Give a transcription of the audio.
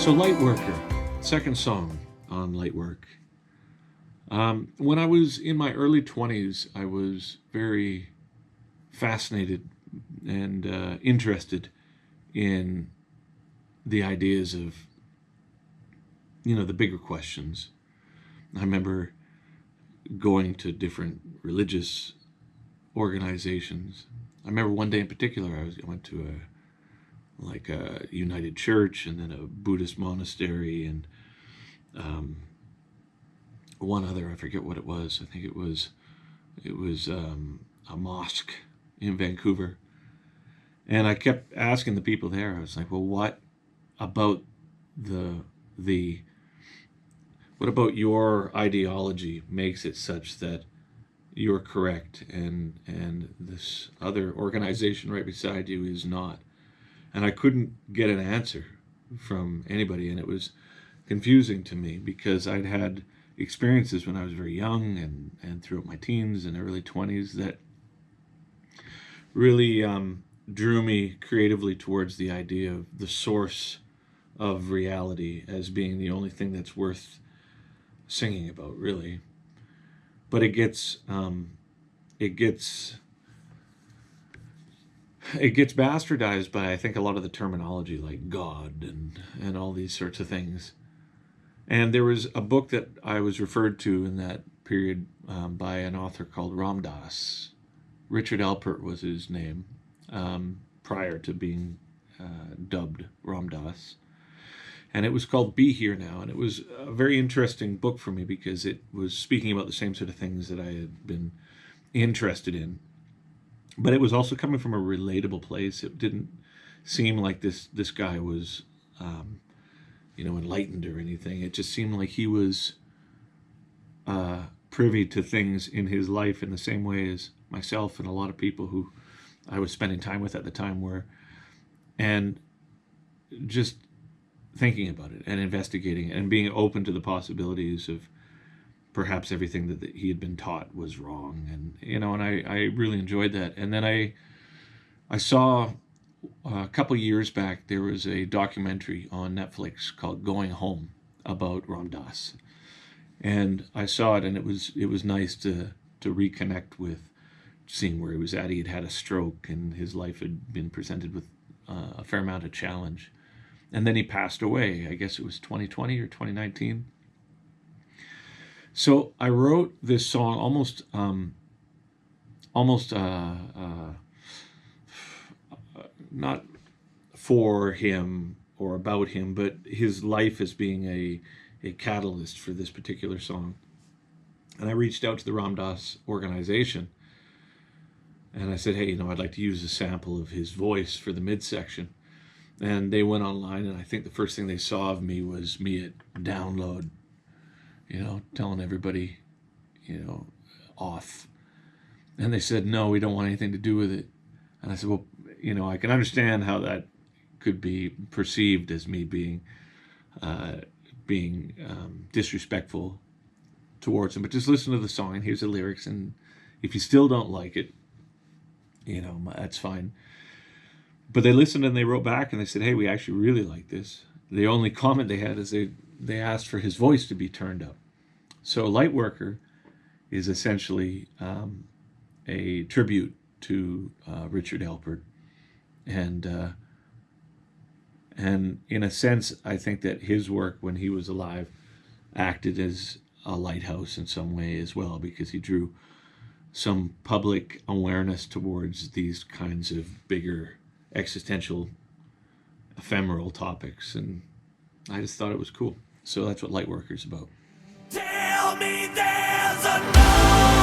So Lightworker, second song on Lightwork. When I was in my early 20s, I was very fascinated and interested in the ideas of, the bigger questions. I remember going to different religious organizations. I remember one day in particular, I went to a United Church and then a Buddhist monastery and one other, I forget what it was. I think it was a mosque in Vancouver. And I kept asking the people there, I was like, well, what about what about your ideology makes it such that you're correct and this other organization right beside you is not? And I couldn't get an answer from anybody, and it was confusing to me because I'd had experiences when I was very young and throughout my teens and early 20s that really drew me creatively towards the idea of the source of reality as being the only thing that's worth singing about, really. But it gets bastardized by, I think, a lot of the terminology like God and all these sorts of things. And there was a book that I was referred to in that period by an author called Ram Dass. Richard Alpert was his name prior to being dubbed Ram Dass. And it was called Be Here Now. And it was a very interesting book for me because it was speaking about the same sort of things that I had been interested in. But it was also coming from a relatable place. It didn't seem like this guy was, enlightened or anything. It just seemed like he was privy to things in his life in the same way as myself and a lot of people who I was spending time with at the time were. And just thinking about it and investigating it and being open to the possibilities of perhaps everything that he had been taught was wrong, and I really enjoyed that. And then I saw a couple years back there was a documentary on Netflix called Going Home about Ram Dass, and I saw it, and it was nice to reconnect with seeing where he was at. He had a stroke, and his life had been presented with a fair amount of challenge, and then he passed away. I guess it was 2020 or 2019. So I wrote this song almost not for him or about him, but his life as being a catalyst for this particular song. And I reached out to the Ram Dass organization and I said, hey, I'd like to use a sample of his voice for the midsection. And they went online, and I think the first thing they saw of me was me at download, telling everybody, off. And they said, no, we don't want anything to do with it. And I said, well, I can understand how that could be perceived as me being disrespectful towards him. But just listen to the song, and here's the lyrics. And if you still don't like it, that's fine. But they listened and they wrote back and they said, hey, we actually really like this. The only comment they had is they asked for his voice to be turned up. So Lightworker is essentially a tribute to Richard Alpert. And in a sense, I think that his work when he was alive acted as a lighthouse in some way as well, because he drew some public awareness towards these kinds of bigger existential ephemeral topics, and I just thought it was cool. So that's what Lightworker's about. Tell me there's a no.